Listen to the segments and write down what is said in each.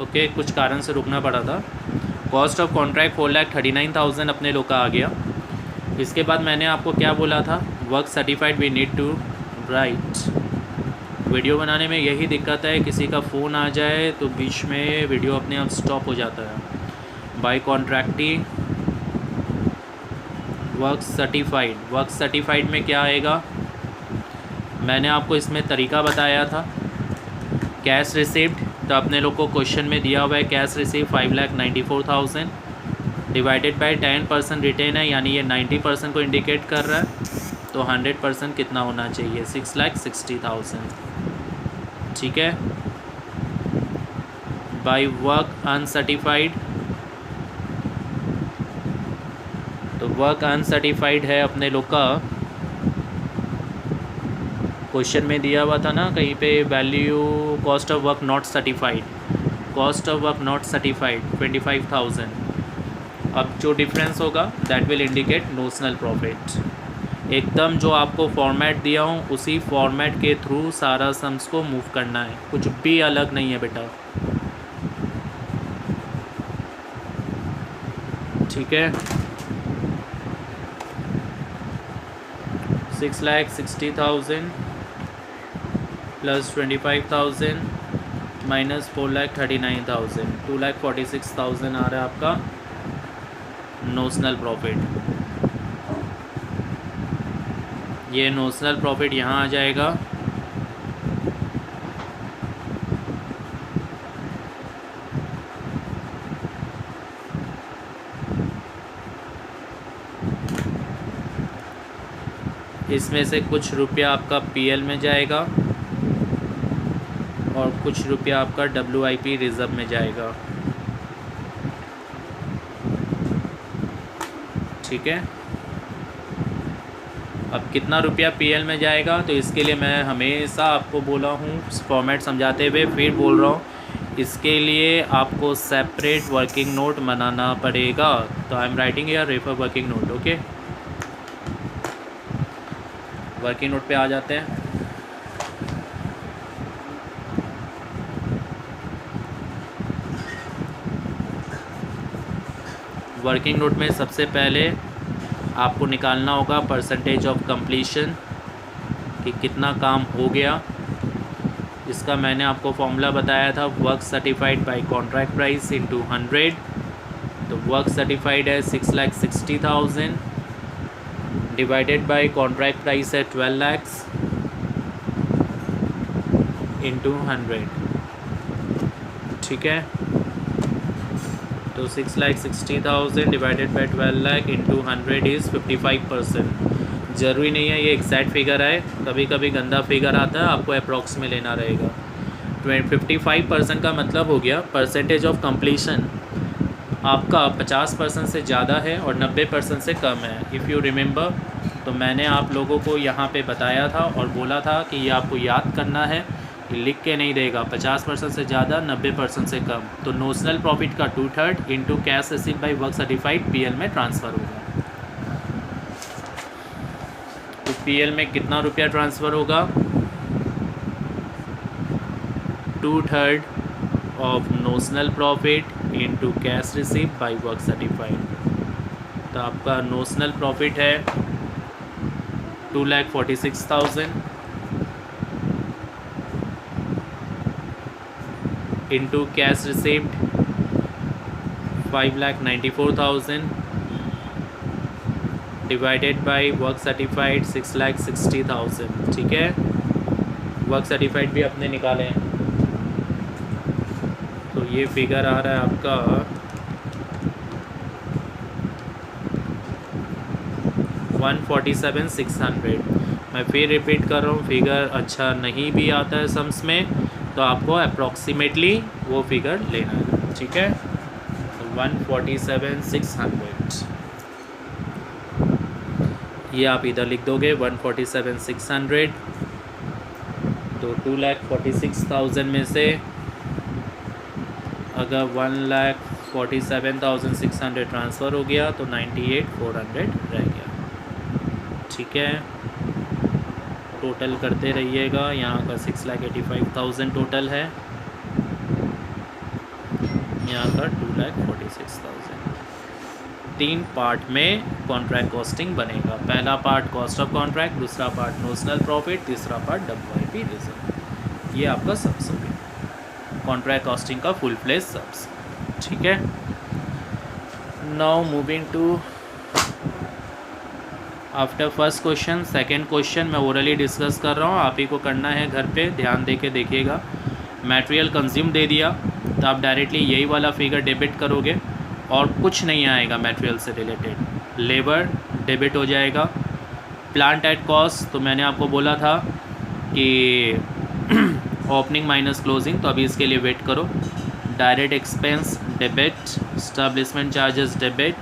Okay, कुछ कारण से रुकना पड़ा था। कॉस्ट ऑफ कॉन्ट्रैक्ट 4,39,000 अपने लोग का आ गया। इसके बाद मैंने आपको क्या बोला था, work certified we need to write. Video बनाने में यही दिक्कत है, किसी का फ़ोन आ जाए तो बीच में वीडियो अपने आप स्टॉप हो जाता है। बाय कॉन्ट्रैक्टी वर्क सर्टिफाइड में क्या आएगा, मैंने आपको इसमें तरीका बताया था। कैश रिसिप्ट, तो अपने लोग को क्वेश्चन में दिया हुआ है cash receipt 5,94,000 divided by 10% retain है, यानी ये 90% को इंडिकेट कर रहा है। तो 100% कितना होना चाहिए, 6,60,000। ठीक है। बाय वर्क अनसर्टिफाइड, तो वर्क अनसर्टिफाइड है अपने लोग का, क्वेश्चन में दिया हुआ था ना कहीं पे, value cost of work not certified, cost of work not certified 25,000। अब जो डिफरेंस होगा that will indicate notional profit. एकदम जो आपको फॉर्मेट दिया हूँ उसी फॉर्मेट के थ्रू सारा सम्स को मूव करना है, कुछ भी अलग नहीं है बेटा। ठीक है। 6,60,000 प्लस 25,000 माइनस 4,39,000, 2,46,000 आ रहा है आपका नोशनल प्रॉफिट। ये नोशनल प्रॉफिट यहाँ आ जाएगा। इसमें से कुछ रुपया आपका पीएल में जाएगा और कुछ रुपया आपका डब्ल्यूआईपी रिज़र्व में जाएगा। ठीक है। अब कितना रुपया पीएल में जाएगा, तो इसके लिए मैं हमेशा आपको बोला हूँ फॉर्मेट समझाते हुए फिर बोल रहा हूँ, इसके लिए आपको सेपरेट वर्किंग नोट बनाना पड़ेगा। तो I am writing here refer working note. Okay, working note पे आ जाते हैं। वर्किंग नोट में सबसे पहले आपको निकालना होगा परसेंटेज ऑफ कंप्लीशन, कि कितना काम हो गया। इसका मैंने आपको फॉर्मूला बताया था, work certified by contract price into 100। तो वर्क सर्टिफाइड है 6,60,000 डिवाइडेड बाय कॉन्ट्रैक्ट प्राइस है 12 लाख इंटू 100। ठीक है। तो 6,60,000 divided by 12 lakh into 100 is 55%। ज़रूरी नहीं है ये एग्जैक्ट फिगर आए, कभी कभी गंदा फिगर आता है, आपको अप्रॉक्स में लेना रहेगा। 55% का मतलब हो गया परसेंटेज ऑफ कंप्लीशन आपका 50% से ज़्यादा है और 90% से कम है। इफ़ यू रिमेंबर, तो मैंने आप लोगों को यहाँ पे बताया था और बोला था कि ये आपको याद करना है, लिख के नहीं देगा। 50% से ज़्यादा, 90% से कम। तो नोशनल प्रॉफिट का 2/3 into cash receive by work certified PL में ट्रांसफ़र होगा। तो पीएल में कितना रुपया ट्रांसफ़र होगा, 2/3 of notional profit into cash receive by work certified. तो आपका नोशनल प्रॉफिट है 2,46,000 into cash receipt 5,94,000 divided by work certified 6,60,000। ठीक है। वर्क सर्टिफाइड भी अपने निकाले हैं, तो ये फिगर आ रहा है आपका 147,600। मैं फिर रिपीट कर रहा हूँ, फिगर अच्छा नहीं भी आता है सम्स में तो आपको अप्रॉक्सीमेटली वो फिगर लेना है। ठीक है। तो 147,600 ये आप इधर लिख दोगे 147,600। तो 2,46,000 में से अगर 1,47,600 ट्रांसफ़र हो गया तो 98,400 रह गया। ठीक है। टोटल करते रहिएगा, यहाँ का 6,85,000 टोटल है। यहाँ का 2,46,000। 3 पार्ट में कॉन्ट्रैक्ट कॉस्टिंग बनेगा। पहला पार्ट कॉस्ट ऑफ कॉन्ट्रैक्ट, दूसरा पार्ट नोशनल प्रॉफिट, तीसरा पार्ट WIP रिजर्व। ये आपका सब्स हो गया कॉन्ट्रैक्ट कॉस्टिंग का फुल फ्लेज सब्स। ठीक है, now moving to after first question. Second question मैं ओरली डिस्कस कर रहा हूँ, आप ही को करना है घर पे, ध्यान दे के देखिएगा। मटेरियल कंज्यूम दे दिया तो आप डायरेक्टली यही वाला फिगर डेबिट करोगे और कुछ नहीं आएगा मटेरियल से रिलेटेड। लेबर डेबिट हो जाएगा। प्लांट एट कॉस्ट तो मैंने आपको बोला था कि ओपनिंग माइनस क्लोजिंग, तो अभी इसके लिए वेट करो। Direct expense debit, establishment charges debit.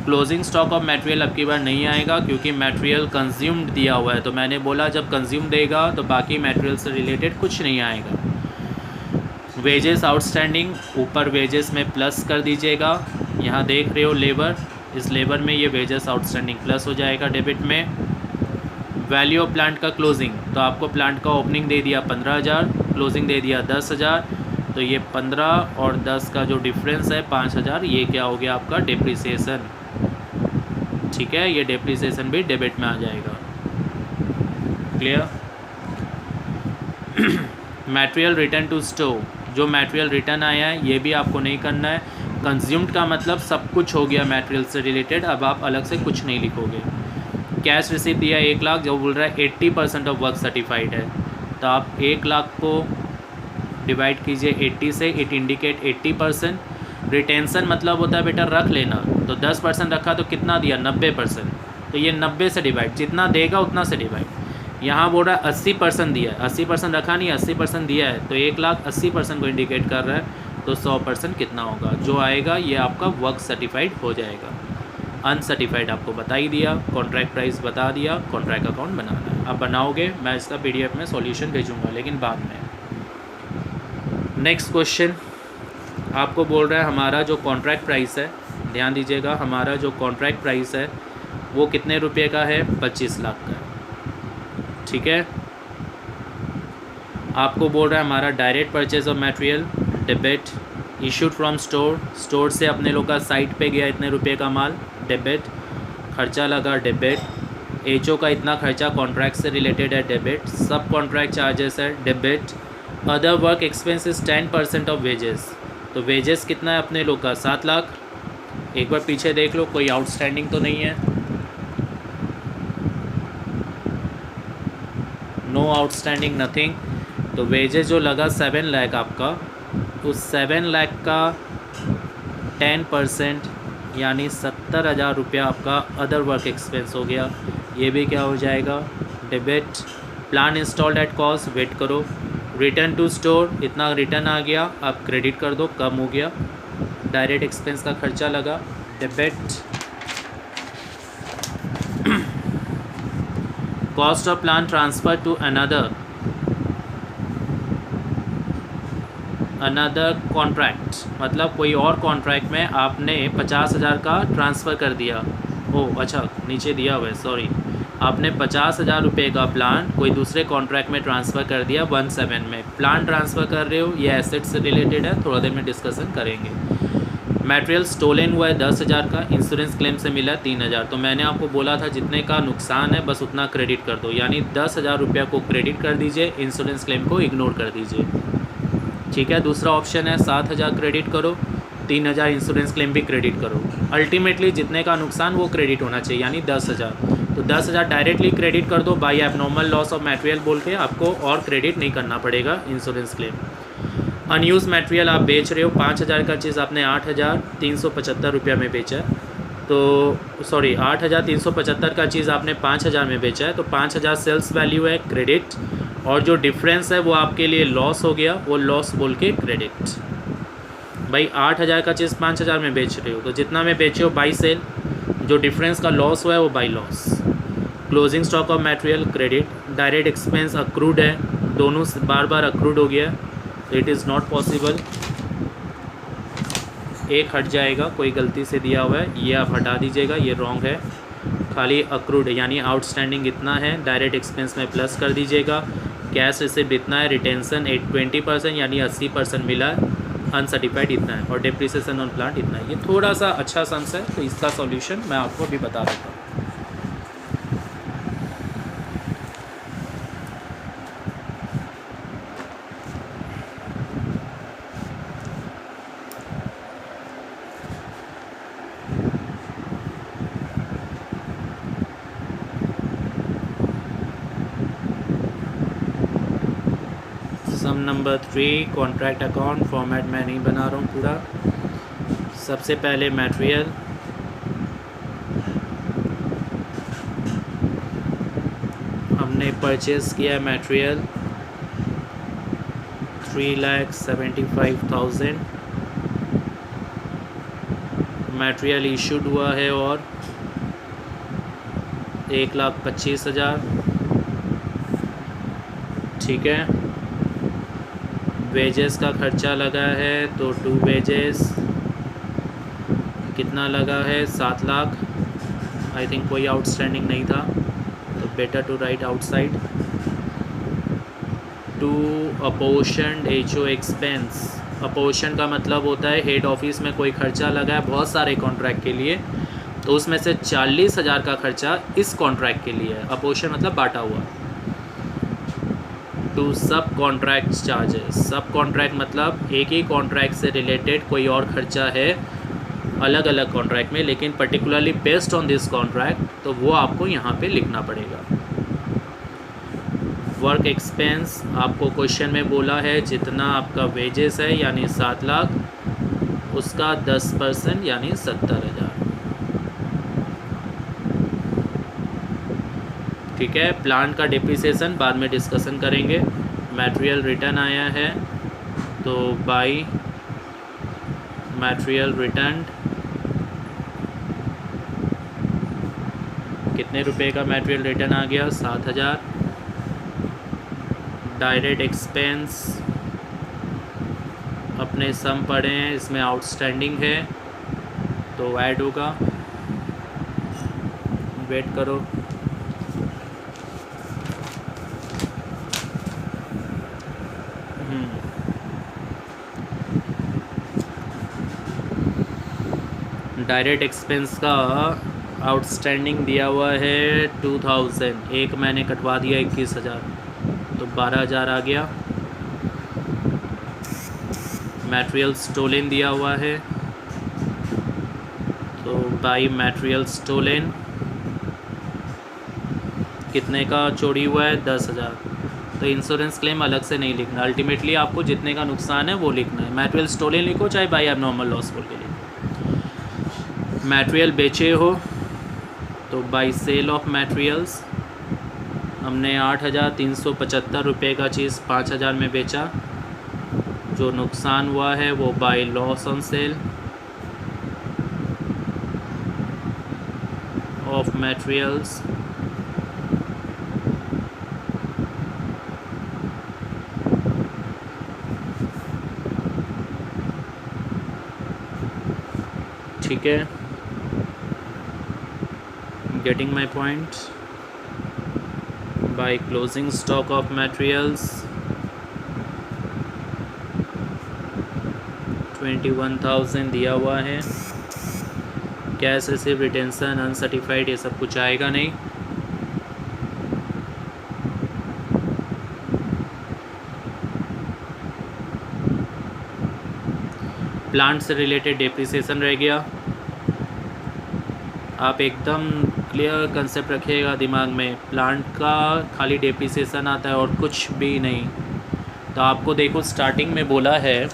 Closing stock of material अब की बार नहीं आएगा क्योंकि मटेरियल कंज्यूम्ड दिया हुआ है, तो मैंने बोला जब कंज्यूम देगा तो बाकी मटेरियल से रिलेटेड कुछ नहीं आएगा। वेजेस आउटस्टैंडिंग, ऊपर वेजेस में प्लस कर दीजिएगा। यहाँ देख रहे हो लेबर, इस लेबर में ये वेजेस आउटस्टैंडिंग प्लस हो जाएगा डेबिट में। वैल्यू ऑफ प्लांट का क्लोजिंग, तो आपको प्लांट का ओपनिंग दे दिया 15,000, क्लोजिंग दे दिया 10,000, तो ये 15 और 10 का जो डिफरेंस है 5,000, ये क्या हो गया आपका डिप्रिसिएशन। ठीक है, ये डिप्रिसिएशन भी डेबिट में आ जाएगा। Clear. Material return to store, जो मटेरियल रिटर्न आया है ये भी आपको नहीं करना है। कंज्यूम्ड का मतलब सब कुछ हो गया मटेरियल से रिलेटेड, अब आप अलग से कुछ नहीं लिखोगे। कैश रिसीव दिया 1 लाख, जो बोल रहा है 80% ऑफ वर्क सर्टिफाइड है, तो आप 1 लाख को डिवाइड कीजिए 80 से, इट इंडिकेट 80%। रिटेंशन मतलब होता है बेटा रख लेना, तो 10% रखा तो कितना दिया 90%, तो ये 90 से डिवाइड, जितना देगा उतना से डिवाइड। यहाँ बोल रहा है 80% दिया है, 80% रखा नहीं 80% दिया है, तो 1 लाख 80% को इंडिकेट कर रहा है, तो 100% कितना होगा जो आएगा, ये आपका वर्क सर्टिफाइड हो जाएगा। अनसर्टिफाइड आपको बता ही दिया, कॉन्ट्रैक्ट प्राइस बता दिया, कॉन्ट्रैक्ट अकाउंट बनाना है। अब बनाओगे, मैं इसका PDF में सॉल्यूशन भेजूँगा लेकिन बाद में। नेक्स्ट क्वेश्चन आपको बोल रहा है हमारा जो कॉन्ट्रैक्ट प्राइस है, ध्यान दीजिएगा, हमारा जो कॉन्ट्रैक्ट प्राइस है वो कितने रुपए का है, 25 लाख का। ठीक है, आपको बोल रहा है हमारा direct purchase of material debit, issued from store, store से अपने लोग का साइट पे गया इतने रुपए का माल डेबिट, खर्चा लगा डेबिट, HO का इतना खर्चा कॉन्ट्रैक्ट से रिलेटेड है डेबिट, सब कॉन्ट्रैक्ट चार्जेस है debit. Other work expenses 10% of wages, तो वेजेस कितना है अपने लोग का 7 लाख। एक बार पीछे देख लो कोई आउटस्टैंडिंग तो नहीं है, नो आउटस्टैंडिंग नथिंग। तो वेजेस जो लगा 7 लाख आपका, उस 7 लाख का 10% यानी 70,000 रुपया आपका अदर वर्क एक्सपेंस हो गया, ये भी क्या हो जाएगा debit. Plant installed at cost, wait करो। रिटर्न टू स्टोर, इतना रिटर्न आ गया, आप क्रेडिट कर दो, कम हो गया। डायरेक्ट एक्सपेंस का खर्चा लगा debit. Cost of plant transfer to another contract, मतलब कोई और कॉन्ट्रैक्ट में आपने 50,000 का ट्रांसफ़र कर दिया। ओह अच्छा, नीचे दिया हुआ है, सॉरी। आपने 50,000 रुपये का प्लान कोई दूसरे कॉन्ट्रैक्ट में ट्रांसफ़र कर दिया 17 में। प्लान ट्रांसफ़र कर रहे हो, ये एसेट से रिलेटेड है, थोड़ा देर में डिस्कशन करेंगे। मटेरियल स्टोलन हुआ है 10,000 का, इंश्योरेंस क्लेम से मिला 3,000, तो मैंने आपको बोला था जितने का नुकसान है बस उतना क्रेडिट कर दो, यानी 10,000 रुपया को क्रेडिट कर दीजिए, इंश्योरेंस क्लेम को इग्नोर कर दीजिए। ठीक है, दूसरा ऑप्शन है 7,000 क्रेडिट करो, 3,000 इंश्योरेंस क्लेम भी क्रेडिट करो। अल्टीमेटली जितने का नुकसान वो क्रेडिट होना चाहिए, यानी 10,000, तो 10,000 डायरेक्टली क्रेडिट कर दो by abnormal loss of material बोल के, आपको और क्रेडिट नहीं करना पड़ेगा इंश्योरेंस क्लेम। अनयूज मटेरियल आप बेच रहे हो, 5,000 का चीज़ आपने 8,375 रुपया में बेचा है, तो सॉरी 8,375 का चीज़ आपने 5,000 में बेचा है, तो 5,000 सेल्स वैल्यू है क्रेडिट, और जो डिफरेंस है वो आपके लिए लॉस हो गया, वो लॉस बोल के क्रेडिट। भाई 8,000 का चीज़ 5,000 में बेच रहे हो, तो जितना में बेचे हो बाई सेल, जो डिफरेंस का लॉस हुआ है वो by loss. Closing stock of material credit, direct expense accrued है, दोनों बार बार अक्रूड हो गया, तो इट इज़ नॉट पॉसिबल। एक हट जाएगा, कोई गलती से दिया हुआ है, ये आप हटा दीजिएगा, ये रॉन्ग है। खाली अक्रूड है, यानी आउटस्टैंडिंग इतना है, डायरेक्ट एक्सपेंस में प्लस कर दीजिएगा। कैश रिसिप्ट इतना है, रिटेंशन 20% यानी 80% मिला है, अनसर्टिफाइड इतना है और डेप्रिसिएशन ऑन प्लांट इतना है। ये थोड़ा सा अच्छा सम्स है, तो इसका सॉल्यूशन मैं आपको अभी बता देता हूँ। सम नंबर 3 कॉन्ट्रैक्ट अकाउंट फॉर्मेट मैं नहीं बना रहा हूँ पूरा। सबसे पहले मटेरियल, हमने परचेज़ किया मटेरियल 3,75,000, मटेरियल इशूड हुआ है और 1,25,000, ठीक है। वेजेस का खर्चा लगा है तो 2 वेजेस कितना लगा है 7 लाख। आई थिंक कोई आउटस्टैंडिंग नहीं था, तो better to write outside. 2 apportioned HO expense, apportion का मतलब होता है हेड ऑफिस में कोई खर्चा लगा है बहुत सारे कॉन्ट्रैक्ट के लिए, तो उसमें से 40,000 का खर्चा इस कॉन्ट्रैक्ट के लिए है। अपोर्शन मतलब बांटा हुआ। 2 सब कॉन्ट्रैक्ट चार्जेस, सब कॉन्ट्रैक्ट मतलब एक ही कॉन्ट्रैक्ट से रिलेटेड कोई और खर्चा है अलग अलग कॉन्ट्रैक्ट में, लेकिन particularly based on this contract, तो वो आपको यहाँ पे लिखना पड़ेगा। वर्क एक्सपेंस आपको क्वेश्चन में बोला है जितना आपका वेजेस है यानी 7 लाख, उसका 10% यानी 70,000, ठीक है। प्लांट का डिप्रिसिएशन बाद में डिस्कशन करेंगे। मटेरियल रिटर्न आया है तो बाई मटेरियल रिटर्न, कितने रुपए का मटेरियल रिटर्न आ गया 7,000। डायरेक्ट एक्सपेंस अपने सम पड़े हैं, इसमें आउटस्टैंडिंग है तो ऐड होगा, वेट करो। डायरेक्ट एक्सपेंस का आउटस्टैंडिंग दिया हुआ है 2,000, एक मैंने कटवा दिया 21,000, तो 12,000 आ गया। मटेरियल स्टोलन दिया हुआ है तो बाई मटेरियल स्टोलन, कितने का चोरी हुआ है 10,000, तो इंश्योरेंस क्लेम अलग से नहीं लिखना, अल्टीमेटली आपको जितने का नुकसान है वो लिखना है। मटेरियल स्टोलन लिखो चाहे बाई एबनॉर्मल लॉस बोल के लिखो। मटेरियल बेचे हो तो बाई सेल ऑफ मटेरियल्स, हमने 8,375 रुपये का चीज़ 5,000 में बेचा, जो नुकसान हुआ है वो by loss on sale of materials, ठीक है। Getting my point. By closing stock of materials 21,000 दिया हुआ है। कैश रिसीव, रिटेंशन, अनसर्टिफाइड ये सब कुछ आएगा नहीं। प्लांट से रिलेटेड डेप्रिसिएशन रह गया। आप एकदम क्लियर कंसेप्ट रखिएगा दिमाग में, प्लांट का खाली डेप्रिसिएशन आता है और कुछ भी नहीं। तो आपको देखो स्टार्टिंग में बोला है,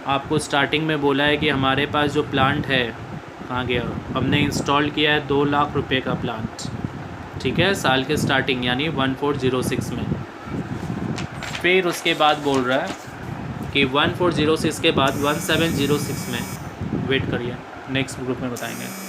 आपको स्टार्टिंग में बोला है कि हमारे पास जो प्लांट है, कहाँ गया, हमने इंस्टॉल किया है 2 लाख रुपए का प्लांट, ठीक है, साल के स्टार्टिंग यानी 1406 में। फिर उसके बाद बोल रहा है कि 1406 के बाद 1706 में, वेट करिए नेक्स्ट ग्रुप में बताएंगे।